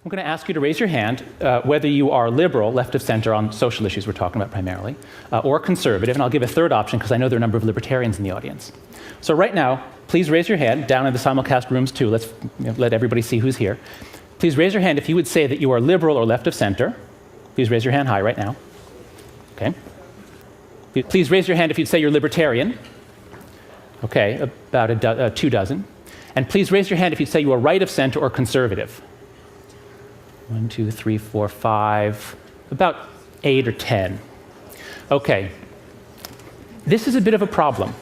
I'm going to ask you to raise your hand whether you are liberal, left of center on social issues we're talking about primarily, or conservative, and I'll give a third option because I know there are a number of libertarians in the audience. So right now, please raise your hand, down in the simulcast rooms too, let's let everybody see who's here. Please raise your hand if you would say that you are liberal or left of center. Please raise your hand high right now. Okay. Please raise your hand if you'd say you're libertarian. Okay, about 2 dozen. And please raise your hand if you'd say you are right of center or conservative. 1, 2, 3, 4, 5, about 8 or 10. Okay. This is a bit of a problem.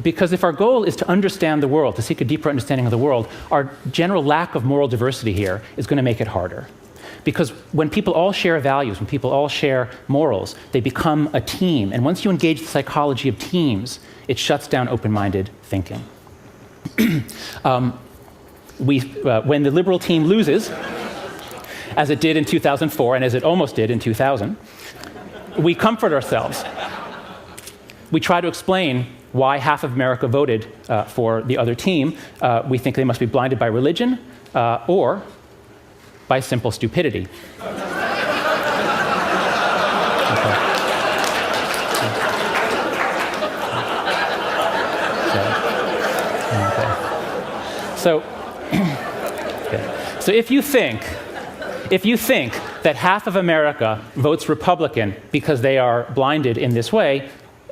Because if our goal is to understand the world, to seek a deeper understanding of the world, our general lack of moral diversity here is going to make it harder. Because when people all share values, when people all share morals, they become a team. And once you engage the psychology of teams, it shuts down open-minded thinking. When the liberal team loses, as it did in 2004 and as it almost did in 2000, we comfort ourselves. We try to explain why half of America voted for the other team. We think they must be blinded by religion or by simple stupidity. So if you think that half of America votes Republican because they are blinded in this way,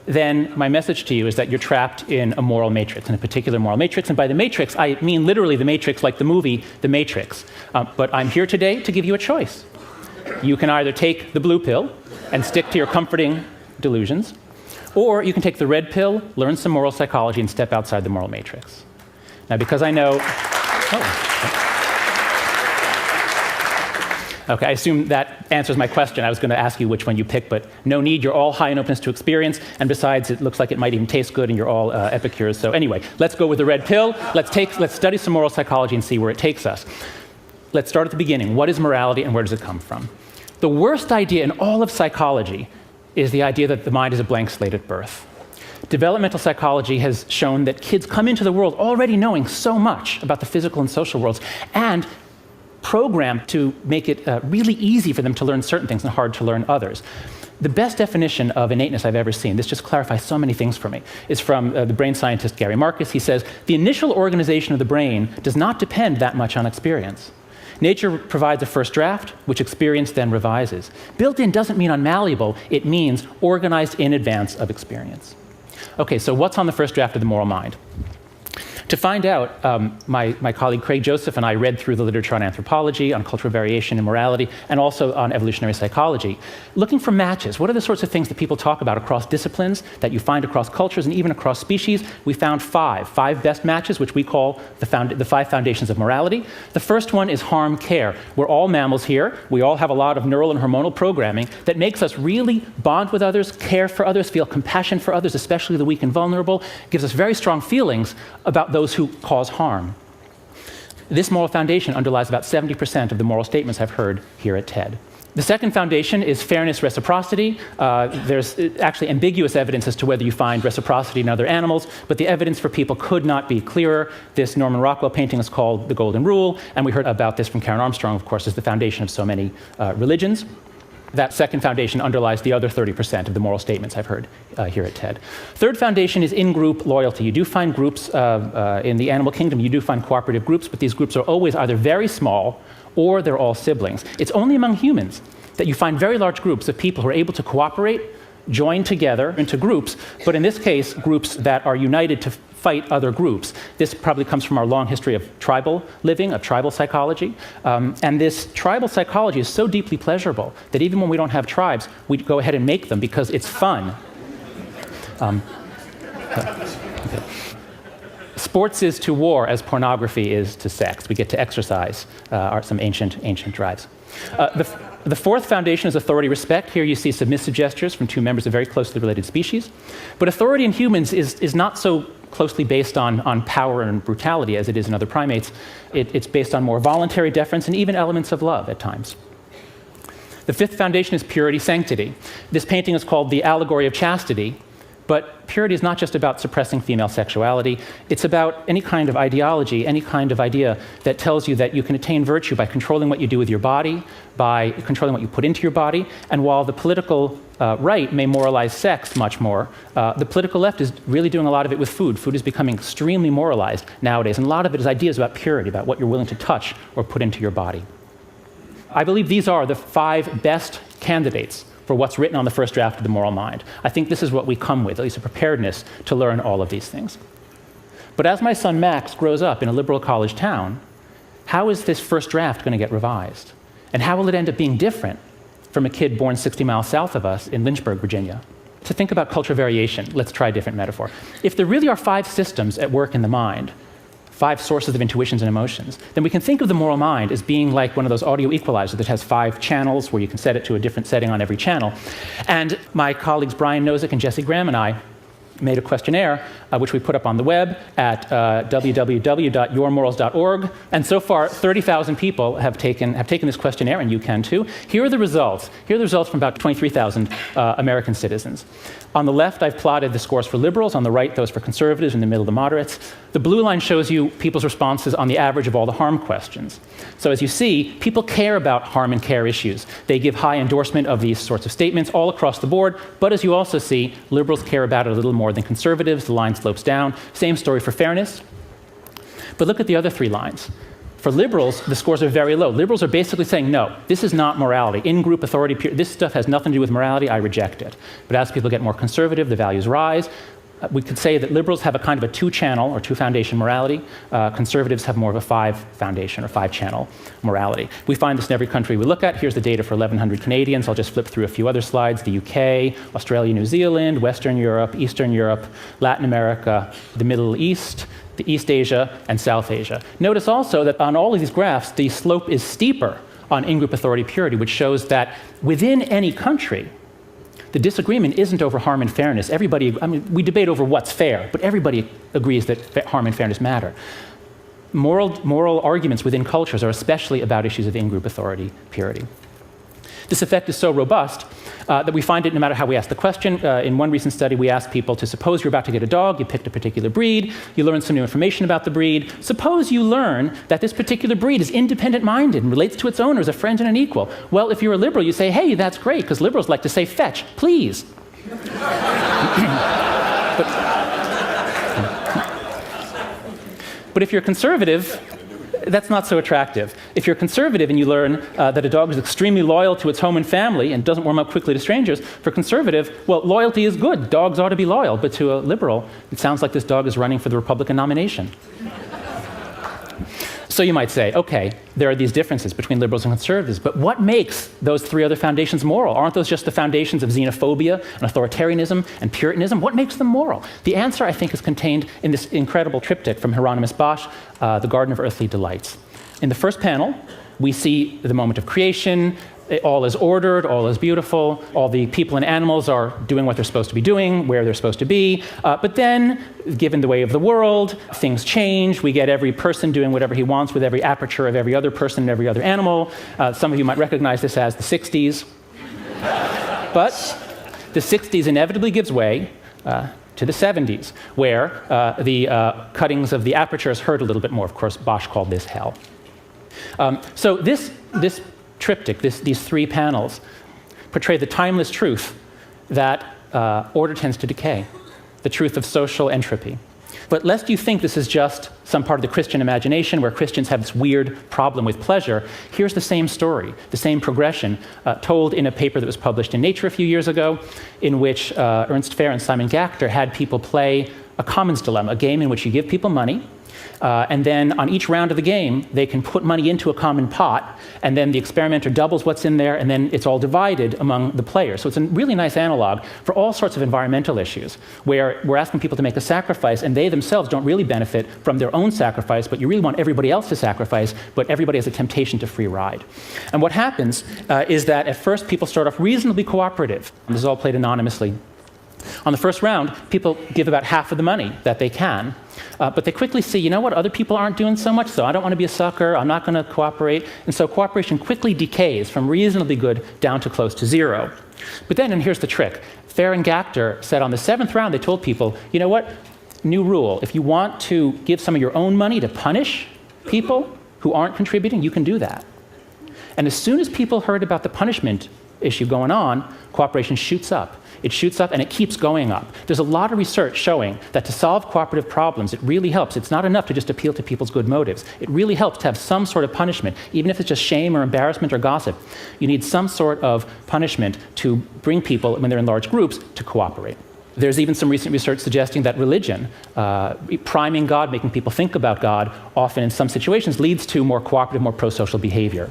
then my message to you is that you're trapped in a moral matrix, in a particular moral matrix. And by the matrix, I mean literally the matrix, like the movie The Matrix. But I'm here today to give you a choice. You can either take the blue pill and stick to your comforting delusions, or you can take the red pill, learn some moral psychology, and step outside the moral matrix. Now, because I know... Okay, I assume that answers my question. I was going to ask you which one you pick, but no need. You're all high in openness to experience, and besides, it looks like it might even taste good, and you're all epicures. So anyway, let's go with the red pill. Let's study some moral psychology and see where it takes us. Let's start at the beginning. What is morality, and where does it come from? The worst idea in all of psychology is the idea that the mind is a blank slate at birth. Developmental psychology has shown that kids come into the world already knowing so much about the physical and social worlds, and programmed to make it really easy for them to learn certain things and hard to learn others. The best definition of innateness I've ever seen, this just clarifies so many things for me, is from the brain scientist Gary Marcus. He says, the initial organization of the brain does not depend that much on experience. Nature provides a first draft, which experience then revises. Built-in doesn't mean unmalleable, it means organized in advance of experience. Okay, so what's on the first draft of the moral mind? To find out, my colleague Craig Joseph and I read through the literature on anthropology, on cultural variation and morality, and also on evolutionary psychology, looking for matches. What are the sorts of things that people talk about across disciplines, that you find across cultures, and even across species? We found five best matches, which we call the 5 foundations of morality. The first one is harm-care. We're all mammals here. We all have a lot of neural and hormonal programming that makes us really bond with others, care for others, feel compassion for others, especially the weak and vulnerable, gives us very strong feelings about those who cause harm. This moral foundation underlies about 70% of the moral statements I've heard here at TED. The second foundation is fairness, reciprocity. There's actually ambiguous evidence as to whether you find reciprocity in other animals, but the evidence for people could not be clearer. This Norman Rockwell painting is called The Golden Rule, and we heard about this from Karen Armstrong, of course, as the foundation of so many religions. That second foundation underlies the other 30% of the moral statements I've heard here at TED. Third foundation is in-group loyalty. You do find groups in the animal kingdom, you do find cooperative groups, but these groups are always either very small or they're all siblings. It's only among humans that you find very large groups of people who are able to cooperate, join together into groups, but in this case, groups that are united to fight other groups. This probably comes from our long history of tribal living, of tribal psychology. And this tribal psychology is so deeply pleasurable that even when we don't have tribes, we go ahead and make them because it's fun. Sports is to war as pornography is to sex. We get to exercise some ancient drives. The fourth foundation is authority respect. Here you see submissive gestures from 2 members of very closely related species. But authority in humans is not so closely based on power and brutality as it is in other primates. It's based on more voluntary deference and even elements of love at times. The fifth foundation is purity, sanctity. This painting is called The Allegory of Chastity, But purity is not just about suppressing female sexuality. It's about any kind of ideology, any kind of idea that tells you that you can attain virtue by controlling what you do with your body, by controlling what you put into your body. And while the political right may moralize sex much more, the political left is really doing a lot of it with food. Food is becoming extremely moralized nowadays, and a lot of it is ideas about purity, about what you're willing to touch or put into your body. I believe these are the 5 best candidates for what's written on the first draft of The Moral Mind. I think this is what we come with, at least a preparedness to learn all of these things. But as my son Max grows up in a liberal college town, how is this first draft going to get revised? And how will it end up being different from a kid born 60 miles south of us in Lynchburg, Virginia? To think about cultural variation, let's try a different metaphor. If there really are 5 systems at work in the mind, 5 sources of intuitions and emotions, then we can think of the moral mind as being like one of those audio equalizers that has 5 channels where you can set it to a different setting on every channel. And my colleagues Brian Nozick and Jesse Graham and I made a questionnaire, which we put up on the web at www.yourmorals.org. And so far, 30,000 people have taken this questionnaire, and you can too. Here are the results. Here are the results from about 23,000 American citizens. On the left, I've plotted the scores for liberals. On the right, those for conservatives. In the middle, the moderates. The blue line shows you people's responses on the average of all the harm questions. So as you see, people care about harm and care issues. They give high endorsement of these sorts of statements all across the board. But as you also see, liberals care about it a little more than conservatives. The line slopes down. Same story for fairness. But look at the other 3 lines. For liberals, the scores are very low. Liberals are basically saying, no, this is not morality. In-group authority, this stuff has nothing to do with morality. I reject it. But as people get more conservative, the values rise. We could say that liberals have a kind of a 2-channel or 2-foundation morality. Conservatives have more of a 5-foundation or 5-channel morality. We find this in every country we look at. Here's the data for 1,100 Canadians. I'll just flip through a few other slides. The UK, Australia, New Zealand, Western Europe, Eastern Europe, Latin America, the Middle East, the East Asia, and South Asia. Notice also that on all of these graphs, the slope is steeper on in-group authority purity, which shows that within any country, the disagreement isn't over harm and fairness. We debate over what's fair, but everybody agrees that harm and fairness matter. Moral arguments within cultures are especially about issues of in-group authority purity. This effect is so robust that we find it no matter how we ask the question. In one recent study, we asked people to suppose you're about to get a dog, you picked a particular breed, you learned some new information about the breed. Suppose you learn that this particular breed is independent-minded and relates to its owner as a friend and an equal. Well, if you're a liberal, you say, hey, that's great, because liberals like to say, fetch, please. But if you're conservative, that's not so attractive. If you're conservative and you learn that a dog is extremely loyal to its home and family and doesn't warm up quickly to strangers, for conservative, well, loyalty is good. Dogs ought to be loyal. But to a liberal, it sounds like this dog is running for the Republican nomination. So you might say, okay, there are these differences between liberals and conservatives, but what makes those 3 other foundations moral? Aren't those just the foundations of xenophobia and authoritarianism and Puritanism? What makes them moral? The answer, I think, is contained in this incredible triptych from Hieronymus Bosch, The Garden of Earthly Delights. In the first panel, we see the moment of creation. All is ordered, all is beautiful, all the people and animals are doing what they're supposed to be doing, where they're supposed to be. But then, given the way of the world, things change. We get every person doing whatever he wants with every aperture of every other person and every other animal. Some of you might recognize this as the 60s. But the 60s inevitably gives way to the 70s, where the cuttings of the apertures hurt a little bit more. Of course, Bosch called this hell. So this triptych, these 3 panels, portray the timeless truth that order tends to decay, the truth of social entropy. But lest you think this is just some part of the Christian imagination where Christians have this weird problem with pleasure, here's the same story, the same progression, told in a paper that was published in Nature a few years ago, in which Ernst Fehr and Simon Gachter had people play a commons dilemma, a game in which you give people money, and then on each round of the game, they can put money into a common pot, and then the experimenter doubles what's in there, and then it's all divided among the players. So it's a really nice analog for all sorts of environmental issues, where we're asking people to make a sacrifice, and they themselves don't really benefit from their own sacrifice, but you really want everybody else to sacrifice, but everybody has a temptation to free ride. And what happens is that at first people start off reasonably cooperative. And this is all played anonymously. On the first round, people give about half of the money that they can, but they quickly see, you know what, other people aren't doing so much, so I don't want to be a sucker, I'm not going to cooperate, and so cooperation quickly decays from reasonably good down to close to 0. But then, and here's the trick, Fair and Gachter said on the 7th round, they told people, you know what, new rule, if you want to give some of your own money to punish people who aren't contributing, you can do that. And as soon as people heard about the punishment issue going on, cooperation shoots up. It shoots up and it keeps going up. There's a lot of research showing that to solve cooperative problems, it really helps. It's not enough to just appeal to people's good motives. It really helps to have some sort of punishment, even if it's just shame or embarrassment or gossip. You need some sort of punishment to bring people, when they're in large groups, to cooperate. There's even some recent research suggesting that religion, priming God, making people think about God, often in some situations leads to more cooperative, more pro-social behavior.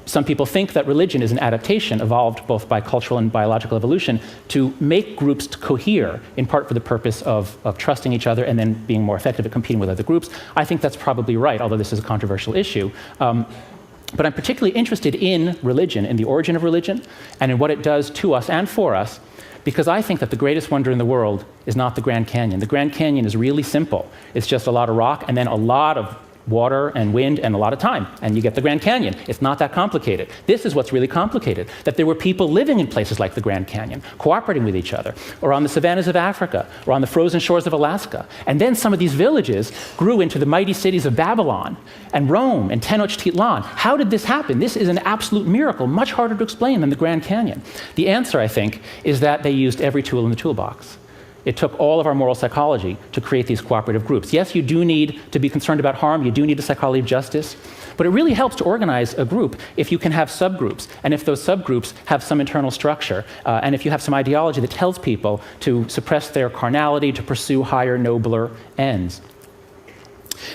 Some people think that religion is an adaptation evolved both by cultural and biological evolution to make groups to cohere, in part for the purpose of trusting each other and then being more effective at competing with other groups. I think that's probably right, although this is a controversial issue. But I'm particularly interested in religion, in the origin of religion, and in what it does to us and for us, because I think that the greatest wonder in the world is not the Grand Canyon. The Grand Canyon is really simple. It's just a lot of rock and then a lot of water and wind and a lot of time, and you get the Grand Canyon. It's not that complicated. This is what's really complicated, that there were people living in places like the Grand Canyon, cooperating with each other, or on the savannas of Africa, or on the frozen shores of Alaska. And then some of these villages grew into the mighty cities of Babylon and Rome and Tenochtitlan. How did this happen? This is an absolute miracle, much harder to explain than the Grand Canyon. The answer, I think, is that they used every tool in the toolbox. It took all of our moral psychology to create these cooperative groups. Yes, you do need to be concerned about harm, you do need a psychology of justice, but it really helps to organize a group if you can have subgroups, and if those subgroups have some internal structure, and if you have some ideology that tells people to suppress their carnality, to pursue higher, nobler ends.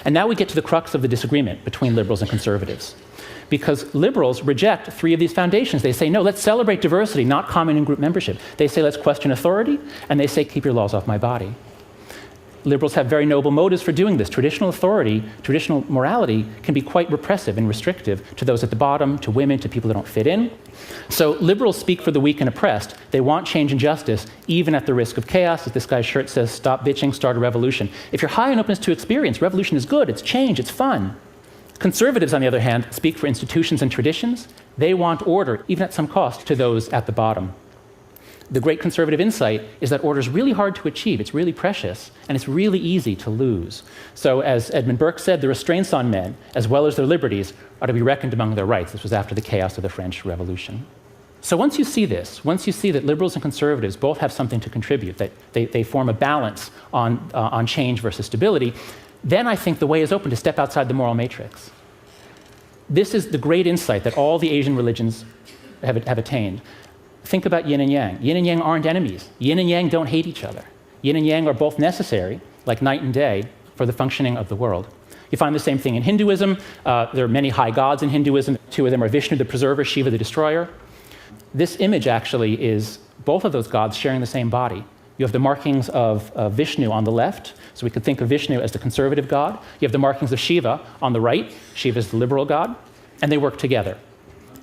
And now we get to the crux of the disagreement between liberals and conservatives. Because liberals reject 3 of these foundations. They say, no, let's celebrate diversity, not common in-group membership. They say, let's question authority, and they say, keep your laws off my body. Liberals have very noble motives for doing this. Traditional authority, traditional morality can be quite repressive and restrictive to those at the bottom, to women, to people that don't fit in. So liberals speak for the weak and oppressed. They want change and justice, even at the risk of chaos. As this guy's shirt says, stop bitching, start a revolution. If you're high on openness to experience, revolution is good, it's change, it's fun. Conservatives, on the other hand, speak for institutions and traditions. They want order, even at some cost, to those at the bottom. The great conservative insight is that order is really hard to achieve, it's really precious, and it's really easy to lose. So as Edmund Burke said, the restraints on men, as well as their liberties, are to be reckoned among their rights. This was after the chaos of the French Revolution. So once you see this, once you see that liberals and conservatives both have something to contribute, that they form a balance on change versus stability, then I think the way is open to step outside the moral matrix. This is the great insight that all the Asian religions have attained. Think about yin and yang. Yin and yang aren't enemies. Yin and yang don't hate each other. Yin and yang are both necessary, like night and day, for the functioning of the world. You find the same thing in Hinduism. There are many high gods in Hinduism. 2 of them are Vishnu, the preserver, Shiva, the destroyer. This image actually is both of those gods sharing the same body. You have the markings of Vishnu on the left, so we could think of Vishnu as the conservative god. You have the markings of Shiva on the right. Shiva is the liberal god, and they work together.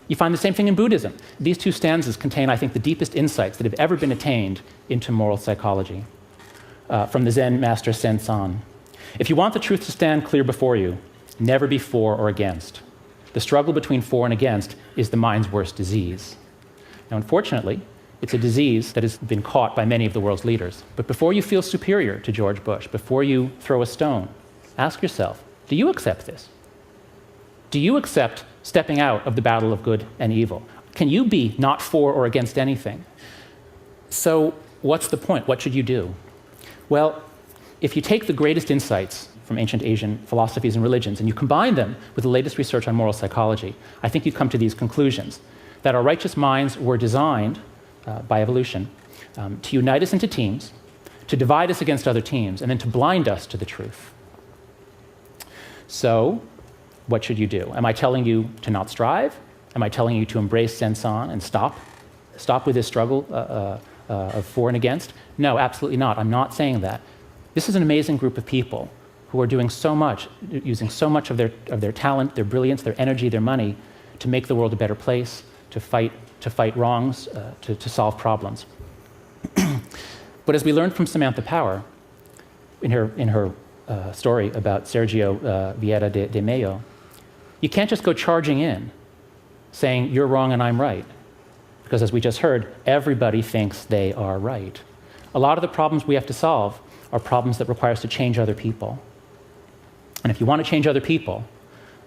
You find the same thing in Buddhism. These 2 stanzas contain, I think, the deepest insights that have ever been attained into moral psychology. From the Zen master Sen-san. If you want the truth to stand clear before you, never be for or against. The struggle between for and against is the mind's worst disease. Now, unfortunately, it's a disease that has been caught by many of the world's leaders. But before you feel superior to George Bush, before you throw a stone, ask yourself, do you accept this? Do you accept stepping out of the battle of good and evil? Can you be not for or against anything? So what's the point? What should you do? Well, if you take the greatest insights from ancient Asian philosophies and religions and you combine them with the latest research on moral psychology, I think you come to these conclusions, that our righteous minds were designed by evolution, to unite us into teams, to divide us against other teams, and then to blind us to the truth. So, what should you do? Am I telling you to not strive? Am I telling you to embrace Sen-san and stop with this struggle of for and against? No, absolutely not. I'm not saying that. This is an amazing group of people who are doing so much, using so much of their talent, their brilliance, their energy, their money to make the world a better place, to fight wrongs, to solve problems. But as we learned from Samantha Power in her story about Sergio Vieira de Mello, you can't just go charging in saying you're wrong and I'm right. Because as we just heard, everybody thinks they are right. A lot of the problems we have to solve are problems that require us to change other people. And if you want to change other people,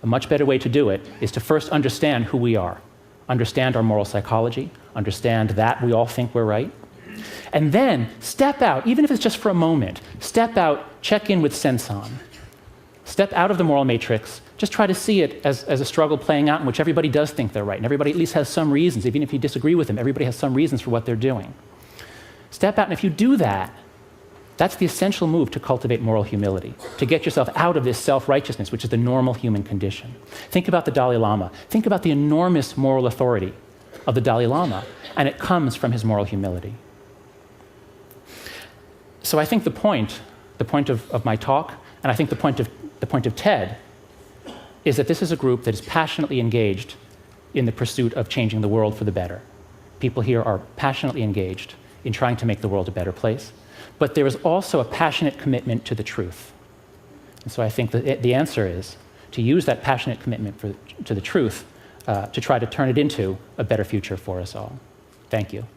a much better way to do it is to first understand who we are, understand our moral psychology, understand that we all think we're right, and then step out, even if it's just for a moment, step out, check in with Senson. Step out of the moral matrix, just try to see it as a struggle playing out in which everybody does think they're right, and everybody at least has some reasons. Even if you disagree with them, everybody has some reasons for what they're doing. Step out, and if you do that, that's the essential move to cultivate moral humility, to get yourself out of this self-righteousness, which is the normal human condition. Think about the Dalai Lama. Think about the enormous moral authority of the Dalai Lama, and it comes from his moral humility. So I think the point of my talk, and I think the point of TED, is that this is a group that is passionately engaged in the pursuit of changing the world for the better. People here are passionately engaged in trying to make the world a better place. But there is also a passionate commitment to the truth. And so I think that the answer is to use that passionate commitment to the truth to try to turn it into a better future for us all. Thank you.